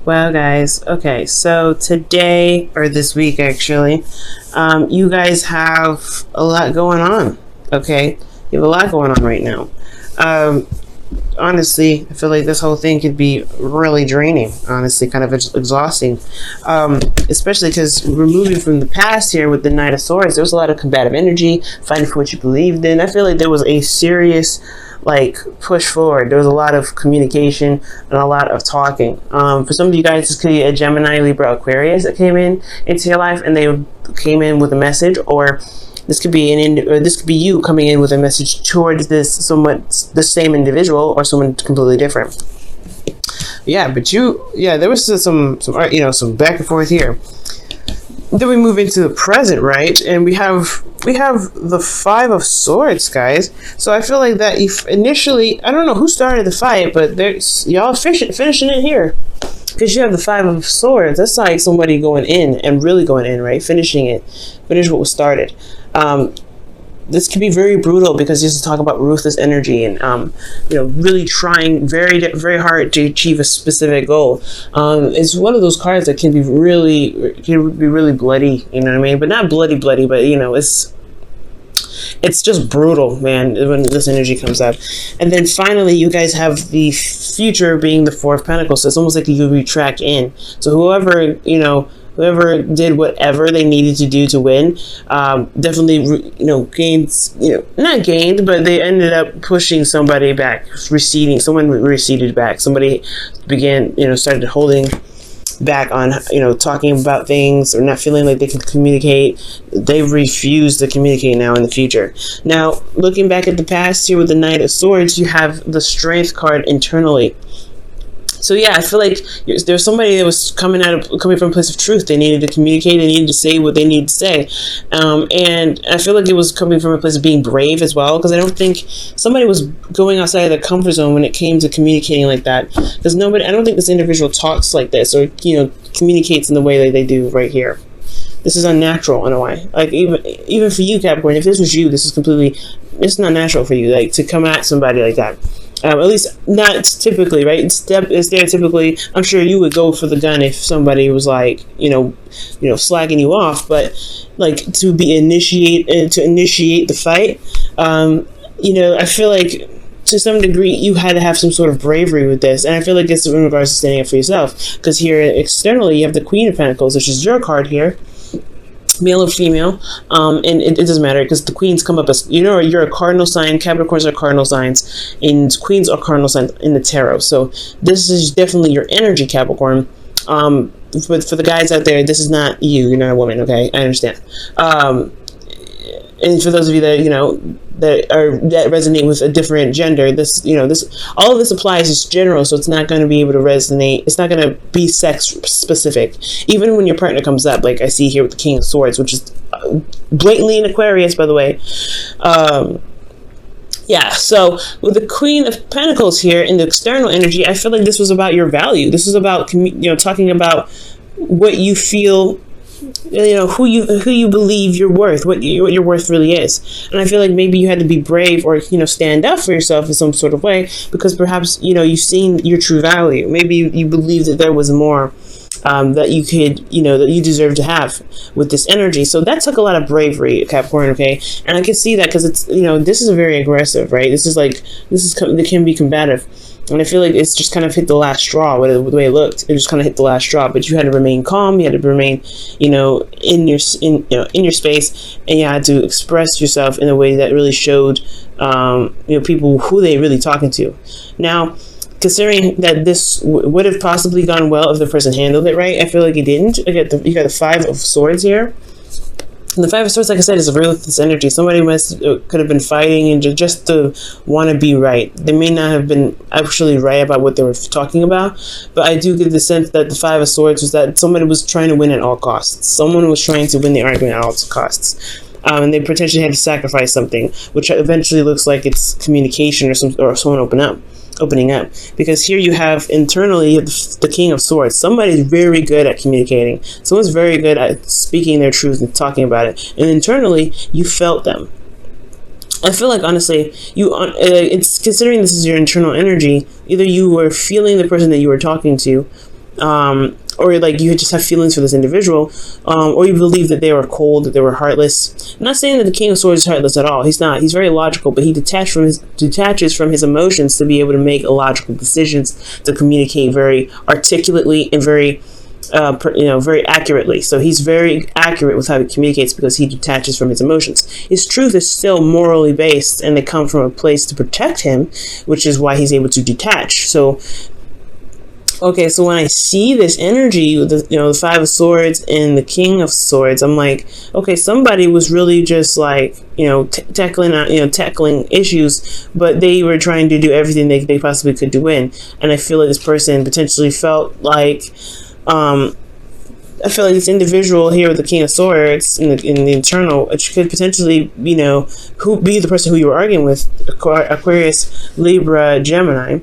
Well, guys, okay, so today, or this week actually, you guys have a lot going on, okay? You have a lot going on right now. Honestly, I feel like this whole thing could be really draining, honestly, kind of exhausting. Especially because we're moving from the past here with the Knight of Swords. There was a lot of combative energy, fighting for what you believed in. I feel like there was a serious push forward. There was a lot of communication and a lot of talking. For some of you guys, this could be a Gemini, Libra, Aquarius that came into your life, and they came in with a message, or this could be this could be you coming in with a message towards this somewhat the same individual or someone completely different. Yeah, but there was some back and forth here. Then we move into the present, right? And we have the Five of Swords, guys. So I feel like that if initially, I don't know who started the fight, but there's y'all finishing it here. Because you have the Five of Swords. That's like somebody going in and really going in, right? Finish what was started. This can be very brutal because this is talking about ruthless energy and really trying very very hard to achieve a specific goal. It's one of those cards that can be really bloody, you know what I mean? But not bloody, but it's just brutal, man, when this energy comes up. And then finally, you guys have the future being the Four of Pentacles. So it's almost like you retract in. So whoever did whatever they needed to do to win, definitely, gains, not gained, but they ended up pushing somebody back, someone receded back. Somebody started holding back on, talking about things or not feeling like they can communicate. They refuse to communicate now in the future. Now, looking back at the past here with the Knight of Swords, you have the Strength card internally. So yeah, I feel like there's somebody that was coming from a place of truth. They needed to communicate. They needed to say what they needed to say, and I feel like it was coming from a place of being brave as well. Because I don't think somebody was going outside of their comfort zone when it came to communicating like that. Because I don't think this individual talks like this or communicates in the way that they do right here. This is unnatural in a way. Like even for you, Capricorn, if this was you, it's not natural for you to come at somebody like that. At least not typically, right? It's stereotypically, I'm sure you would go for the gun if somebody was slagging you off, but to initiate the fight, I feel like to some degree you had to have some sort of bravery with this, and I feel like it's in regards to standing up for yourself. Because here externally, you have the Queen of Pentacles, which is your card here. Male or female, and it doesn't matter because the queens come up as you're a cardinal sign. Capricorns are cardinal signs, and queens are cardinal signs in the tarot. So this is definitely your energy, Capricorn. But for the guys out there, this is not you. You're not a woman, okay? I understand. And for those of you that that resonate with a different gender, all of this applies as general, so it's not going to be able to resonate. It's not going to be sex specific. Even when your partner comes up, like I see here with the King of Swords, which is blatantly an Aquarius, by the way. So with the Queen of Pentacles here in the external energy, I feel like this was about your value. This was about talking about what you feel. Who you believe you're worth, what your worth really is. And I feel like maybe you had to be brave or stand up for yourself in some sort of way, because perhaps you've seen your true value. Maybe you believe that there was more that you could that you deserve to have with this energy. So that took a lot of bravery, Capricorn, okay? And I can see that because it's this is very aggressive, right? It can be combative. And I feel like it's just kind of hit the last straw with the way it looked. It just kind of hit the last straw. But you had to remain calm. You had to remain, in your space, and you had to express yourself in a way that really showed, people who they really talking to. Now, considering that this would have possibly gone well if the person handled it right, I feel like it didn't. You got the Five of Swords here. And the Five of Swords, like I said, is a ruthless energy. Somebody could have been fighting and just to want to be right. They may not have been actually right about what they were talking about, but I do get the sense that the Five of Swords was that somebody was trying to win at all costs. Someone was trying to win the argument at all costs. And they potentially had to sacrifice something, which eventually looks like it's communication or someone opening up. Because here you have internally the King of Swords. Somebody's very good at communicating. Someone's very good at speaking their truth and talking about it. And internally, you felt them. I feel like, honestly, it's considering this is your internal energy, either you were feeling the person that you were talking to, or like you just have feelings for this individual, or you believe that they were cold, that they were heartless. I'm not saying that the King of Swords is heartless at all. He's not. He's very logical, but he detaches from his emotions to be able to make logical decisions, to communicate very articulately and very very accurately. So he's very accurate with how he communicates because he detaches from his emotions. His truth is still morally based, and they come from a place to protect him, which is why he's able to detach. So okay, so when I see this energy with the Five of Swords and the King of Swords, I'm like, okay, somebody was really just like, tackling issues, but they were trying to do everything they possibly could to win. And I feel like this person potentially felt like, I feel like this individual here with the King of Swords in the internal, it could potentially, who be the person who you were arguing with, Aquarius, Libra, Gemini.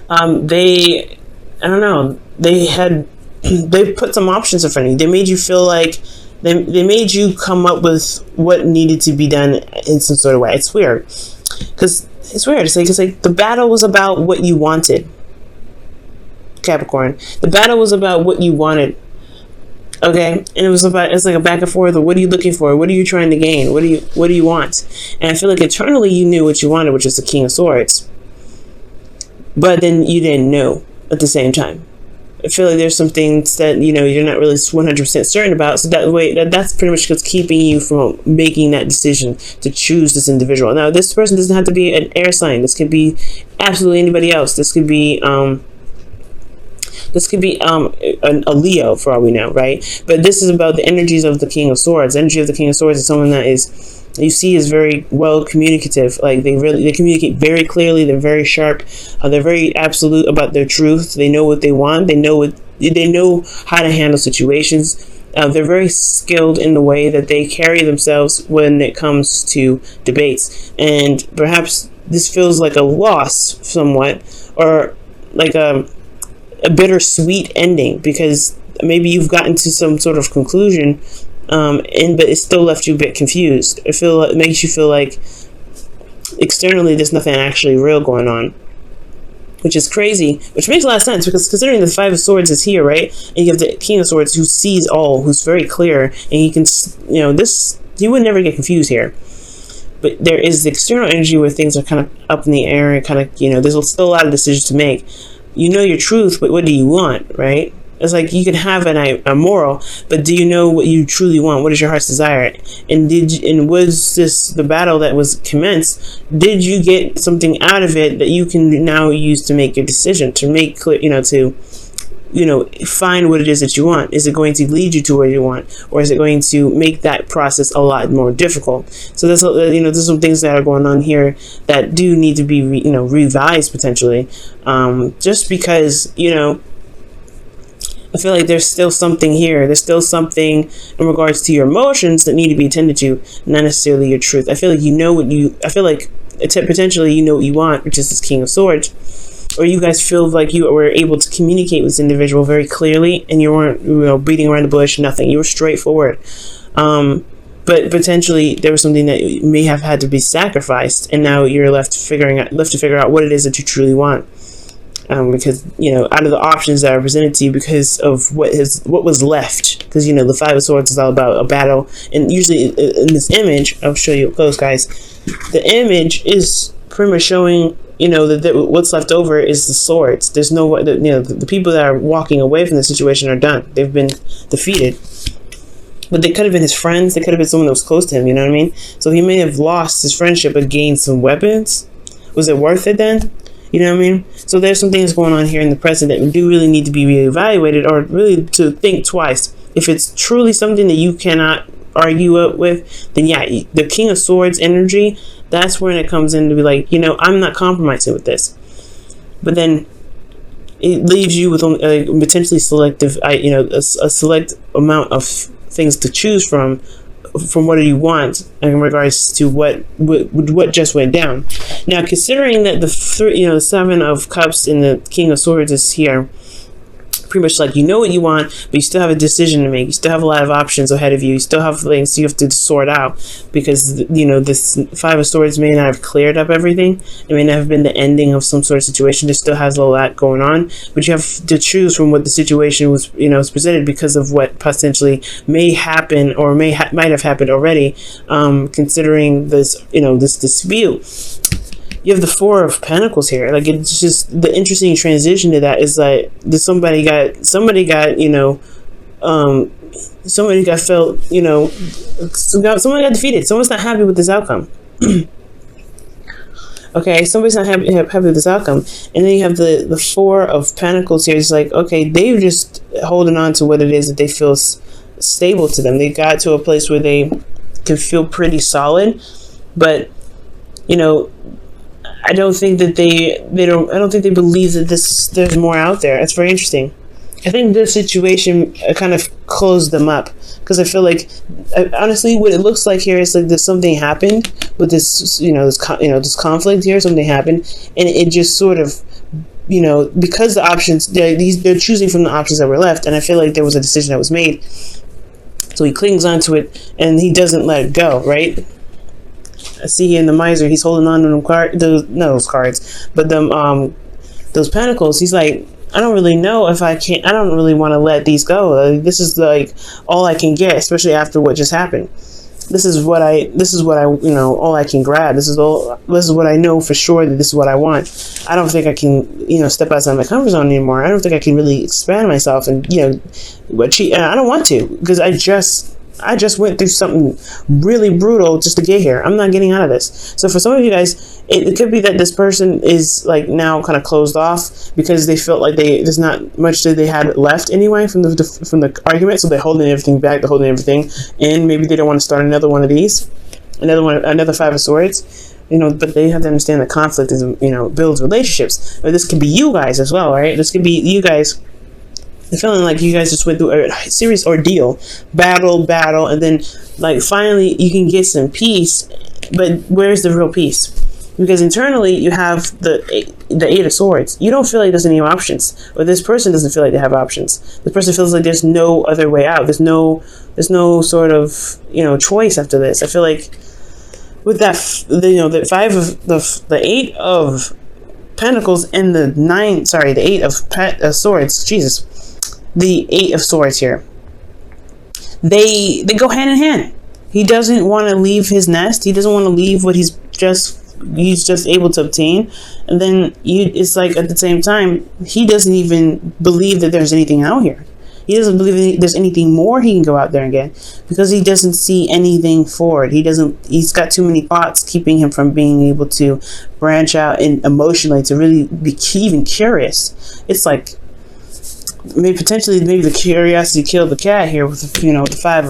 They put some options in front of you. They made you feel like they made you come up with what needed to be done in some sort of way. It's weird because it's weird. It's like the battle was about what you wanted, Capricorn. The battle was about what you wanted. Okay, and it's like a back and forth. What are you looking for? What are you trying to gain? What do you want? And I feel like internally you knew what you wanted, which is the King of Swords. But then you didn't know at the same time. I feel like there's some things that, you're not really 100% certain about. So that's pretty much what's keeping you from making that decision to choose this individual. Now, this person doesn't have to be an air sign. This could be absolutely anybody else. This could be a Leo for all we know, right? But this is about the energies of the King of Swords. The energy of the King of Swords is someone that you see is very well communicative. Like they communicate very clearly. They're very sharp. They're very absolute about their truth. They know what they want. They know how to handle situations. They're very skilled in the way that they carry themselves when it comes to debates. And perhaps this feels like a loss somewhat, or like a bittersweet ending, because maybe you've gotten to some sort of conclusion, but it still left you a bit confused. It makes you feel like externally there's nothing actually real going on, which is crazy, which makes a lot of sense, because considering the Five of Swords is here, right, and you have the King of Swords who sees all, who's very clear, and he can, you would never get confused here. But there is the external energy where things are kind of up in the air, and kind of, there's still a lot of decisions to make. You know your truth, but what do you want, right? It's like you can have a moral, but do you know what you truly want? What is your heart's desire? And was this the battle that was commenced? Did you get something out of it that you can now use to make your decision, to make clear, find what it is that you want? Is it going to lead you to where you want, or is it going to make that process a lot more difficult? So there's some things that are going on here that do need to be revised potentially, just because I feel like there's still something here. There's still something in regards to your emotions that need to be attended to, not necessarily your truth. I feel like potentially you know what you want, which is this King of Swords. Or you guys feel like you were able to communicate with this individual very clearly, and you weren't beating around the bush, nothing. You were straightforward. But potentially there was something that may have had to be sacrificed, and now you're left to figure out what it is that you truly want. Because out of the options that are presented to you, because of what was left, because the Five of Swords is all about a battle, and usually in this image, I'll show you up close, guys. The image is pretty much showing that what's left over is the swords. There's no the people that are walking away from the situation are done. They've been defeated. But they could have been his friends. They could have been someone that was close to him. You know what I mean? So he may have lost his friendship but gained some weapons. Was it worth it then? You know what I mean? So there's some things going on here in the present that do really need to be reevaluated, or really to think twice. If it's truly something that you cannot argue with, then yeah, the King of Swords energy, that's when it comes in to be like, I'm not compromising with this. But then it leaves you with a potentially selective, a select amount of things to choose from what do you want in regards to what just went down. Now, considering that the Seven of Cups and the King of Swords is here, pretty much like, you know what you want, but you still have a decision to make. You still have a lot of options ahead of you. You still have things you have to sort out, because, you know, this Five of Swords may not have cleared up everything. It may not have been the ending of some sort of situation. It still has a lot going on, but you have to choose from what the situation was, you know, is presented, because of what potentially may happen, or might have happened already, considering this, you know, this dispute. You have the Four of Pentacles here. Like, it's just the interesting transition to that is like, somebody got, you know, somebody got felt, you know, someone got defeated. Someone's not happy with this outcome. Okay, somebody's not happy with this outcome. And then you have the Four of Pentacles here. It's like, okay, they're just holding on to what it is that they feel stable to them. They got to a place where they can feel pretty solid, but, you know, I don't think that I don't think they believe that there's more out there. It's very interesting. I think this situation kind of closed them up, because I feel like, honestly, what it looks like here is like there's something happened with this, you know, this conflict here. Something happened, and it just sort of, you know, because the options they're choosing from the options that were left, and I feel like there was a decision that was made. So he clings onto it and he doesn't let it go, right? I see in the Miser, he's holding on to those cards, but those Pentacles, he's like, I don't really know if I can. I don't really want to let these go. This is like all I can get, especially after what just happened. This is what I, you know, all I can grab. This is what I know for sure, that this is what I want. I don't think I can, you know, step outside my comfort zone anymore. I don't think I can really expand myself, and, you know, I don't want to, because I just went through something really brutal just to get here. I'm not getting out of this. So for some of you guys, it could be that this person is like now kind of closed off, because they felt like there's not much that they had left anyway from the argument. So they're holding everything back. They're holding everything, and maybe they don't want to start another one of these, another Five of Swords. You know, but they have to understand that conflict is, you know, builds relationships. But this could be you guys as well, right? This could be you guys. I'm feeling like you guys just went through a serious ordeal, battle, and then like finally you can get some peace. But where's the real peace? Because internally you have the Eight of Swords. You don't feel like there's any options, or this person doesn't feel like they have options. This person feels like there's no other way out. There's no sort of, you know, choice after this. I feel like with that, you know, the Eight of Pentacles and the Eight of Swords. Jesus. The Eight of Swords here, they go hand in hand. He doesn't want to leave his nest. He doesn't want to leave what he's just able to obtain. And then it's like at the same time, he doesn't even believe that there's anything out here. He doesn't believe there's anything more he can go out there and get, because he doesn't see anything forward. He's got too many thoughts keeping him from being able to branch out and emotionally to really be even curious. It's like, maybe the curiosity killed the cat here with, you know, the Five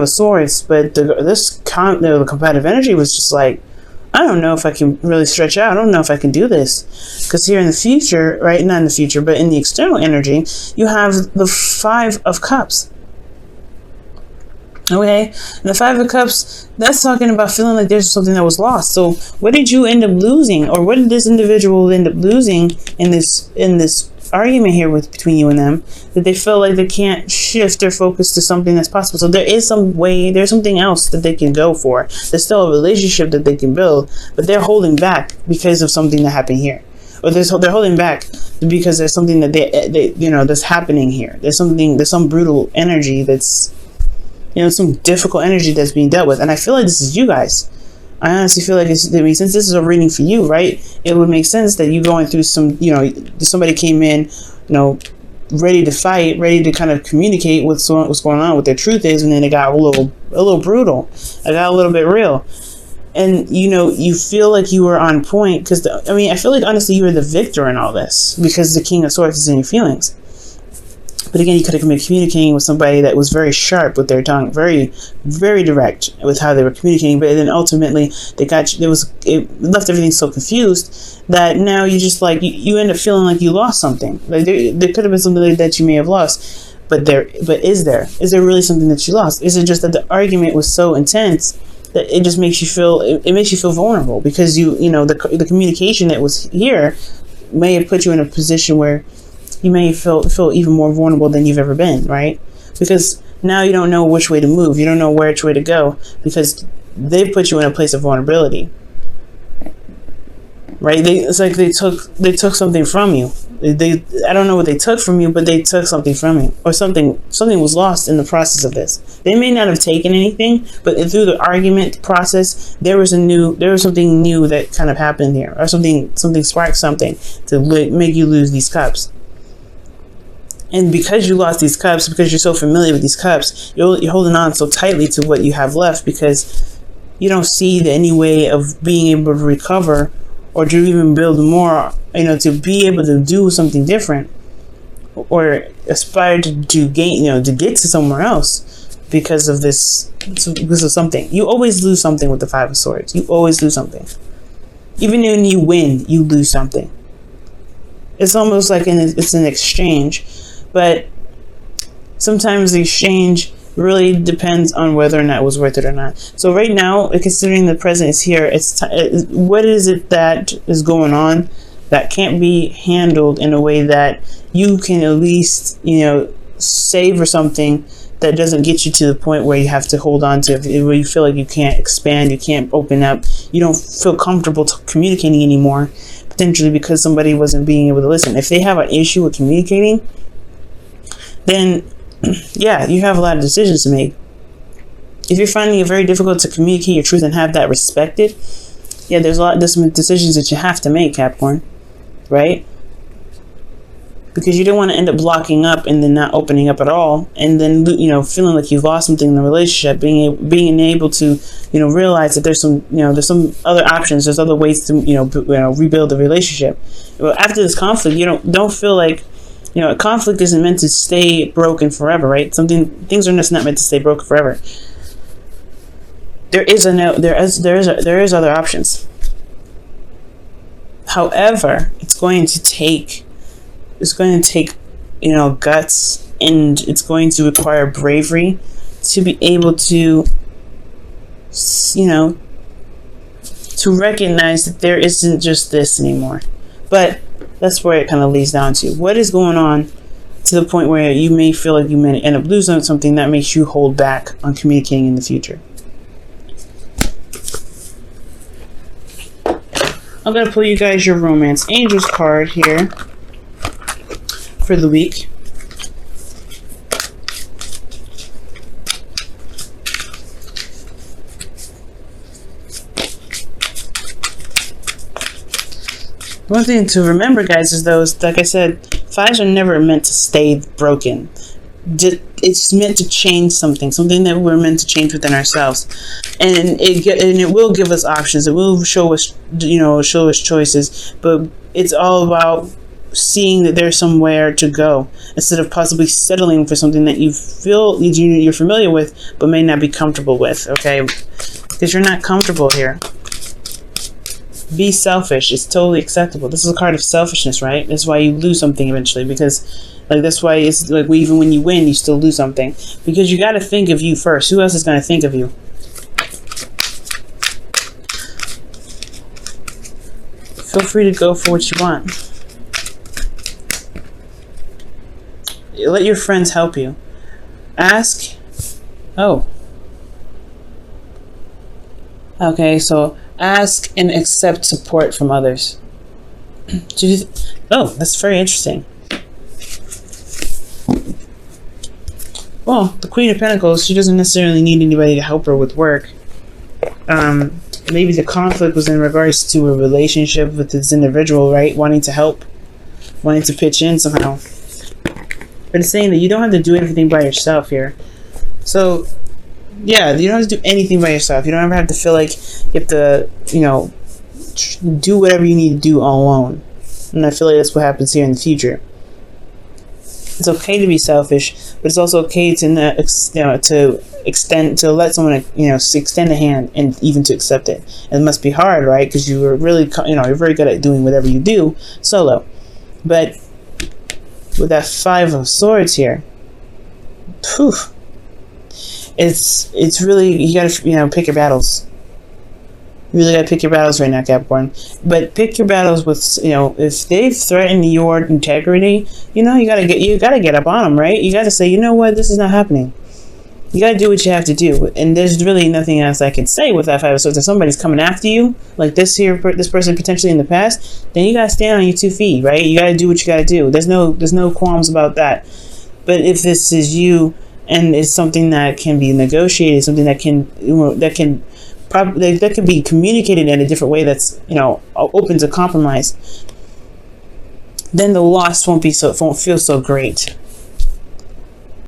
of Swords. But the competitive energy was just like, I don't know if I can really stretch out. I don't know if I can do this, because here in the future, right? Not in the future, but in the external energy, you have the Five of Cups. Okay, and the Five of Cups, that's talking about feeling like there's something that was lost. So what did you end up losing, or what did this individual end up losing in this argument here between you and them, that they feel like they can't shift their focus to something that's possible? So there is there's something else that they can go for. There's still a relationship that they can build, but they're holding back because of something that happened here, or they're holding back because there's something that they you know, that's happening here. There's some brutal energy that's, you know, some difficult energy that's being dealt with. And I feel like this is you guys. I honestly feel like since this is a reading for you, right, it would make sense that you going through some, you know, somebody came in, you know, ready to fight, ready to kind of communicate what's going on, what their truth is, and then it got a little brutal. It got a little bit real. And, you know, you feel like you were on point, because, I feel like, honestly, you were the victor in all this, because the King of Swords is in your feelings. But again, you could have been communicating with somebody that was very sharp with their tongue, very, very direct with how they were communicating. But then ultimately, it left everything so confused that now you just like, you end up feeling like you lost something. Like there could have been something that you may have lost, but is there really something that you lost? Is it just that the argument was so intense that it just makes you feel, it makes you feel vulnerable, because you know, the communication that was here may have put you in a position where you may feel even more vulnerable than you've ever been, right? Because now you don't know which way to move. You don't know which way to go because they've put you in a place of vulnerability, right? It's like they took something from you. I don't know what they took from you, but they took something from you, or something was lost in the process of this. They may not have taken anything, but through the argument process, there was something new that kind of happened here, or something sparked something to make you lose these cups. And because you lost these cups, because you're so familiar with these cups, you're holding on so tightly to what you have left because you don't see any way of being able to recover or to even build more, to be able to do something different or aspire to gain, to get to somewhere else because of this, because of something. You always lose something with the Five of Swords. You always lose something. Even when you win, you lose something. It's almost like it's an exchange, but sometimes the exchange really depends on whether or not it was worth it or not. So right now, considering the present is here, what is it that is going on that can't be handled in a way that you can at least, savor something that doesn't get you to the point where you have to hold on to, where you feel like you can't expand, you can't open up, you don't feel comfortable communicating anymore, potentially because somebody wasn't being able to listen. If they have an issue with communicating, then yeah, you have a lot of decisions to make. If you're finding it very difficult to communicate your truth and have that respected, yeah, there's some decisions that you have to make, Capricorn, right? Because you don't want to end up blocking up and then not opening up at all, and then feeling like you've lost something in the relationship. Being able to realize that there's some other options, there's other ways to rebuild the relationship. Well, after this conflict, you don't feel like. A conflict isn't meant to stay broken forever, right? Things are just not meant to stay broken forever. There is other options. However, it's going to take guts, and it's going to require bravery to be able to recognize that there isn't just this anymore. But that's where it kind of leads down to. What is going on to the point where you may feel like you may end up losing something that makes you hold back on communicating in the future? I'm going to pull you guys your Romance Angels card here for the week. One thing to remember, guys, is those, like I said, fives are never meant to stay broken. It's meant to change something that we're meant to change within ourselves, and it will give us options. It will show us, choices. But it's all about seeing that there's somewhere to go instead of possibly settling for something that you feel you're familiar with but may not be comfortable with. Okay, because you're not comfortable here. Be selfish. It's totally acceptable. This is a card of selfishness, right? That's why you lose something eventually, because that's why it's like even when you win, you still lose something, because you got to think of you first. Who else is going to think of you? Feel free to go for what you want. Let your friends help you. Ask. Oh. Okay, so ask and accept support from others. Oh, that's very interesting. Well, the Queen of Pentacles, she doesn't necessarily need anybody to help her with work. Maybe the conflict was in regards to a relationship with this individual, right? Wanting to help, wanting to pitch in somehow. But it's saying that you don't have to do everything by yourself here. So, yeah, you don't have to do anything by yourself. You don't ever have to feel like you have to, do whatever you need to do all alone. And I feel like that's what happens here in the future. It's okay to be selfish, but it's also okay to let someone extend a hand and even to accept it. And it must be hard, right? Because you are really you're very good at doing whatever you do solo. But with that Five of Swords here, it's really, you gotta pick your battles. You really gotta pick your battles right now, Capricorn. But pick your battles with, you know, if they've threatened your integrity, you know, you gotta get up on them, right? You gotta say, you know what, this is not happening. You gotta do what you have to do, and there's really nothing else I can say with that Five of Swords. If somebody's coming after you, like this person potentially in the past, then you gotta stand on your 2 feet, right? You gotta do what you gotta do. There's no qualms about that. But if this is you, and it's something that can be negotiated, something that can, you know, that can be communicated in a different way, that's, you know, open to compromise, then the loss won't feel so great.